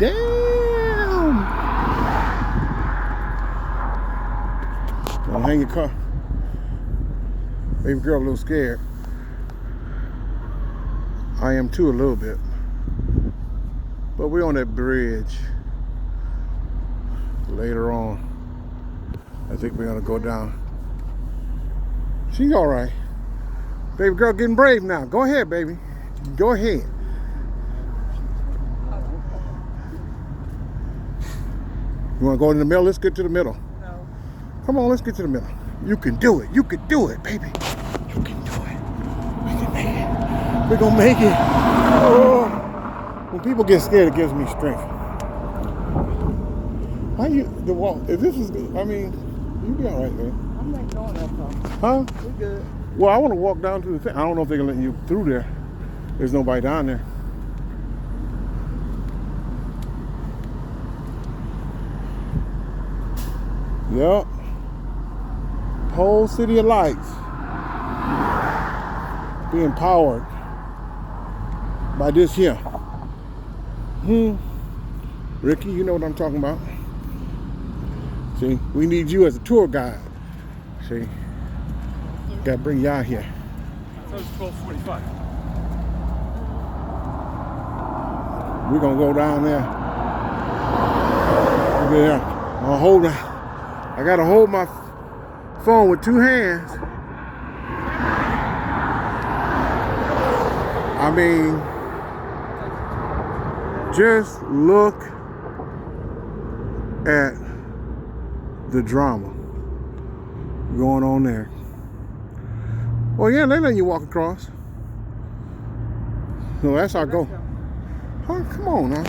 Dam. Don't hang your car. Baby girl a little scared. I am too a little bit. But we're on that bridge. Later on, I think we're gonna go down. She's all right. Baby girl getting brave now. Go ahead, baby. Go ahead. You wanna go in the middle? Let's get to the middle. No. Come on, let's get to the middle. You can do it. You can do it, baby. You can do it. We can make it. We're gonna make it. Oh. When people get scared, it gives me strength. How you the walk? If this is, I mean, you be all right, man. I'm not going that far. Huh? We're good. Well, I want to walk down to the thing. I don't know if they're gonna let you through there. There's nobody down there. Yep. Whole city of lights being powered by this here. Ricky, you know what I'm talking about. See, we need you as a tour guide. See, gotta bring you out here. I thought it was 12:45. We're gonna go down there. Yeah, I'll hold it. I gotta hold my phone with two hands. I mean, just look at the drama going on there. Well, yeah, they let you walk across. So that's our goal. Huh? Come on now.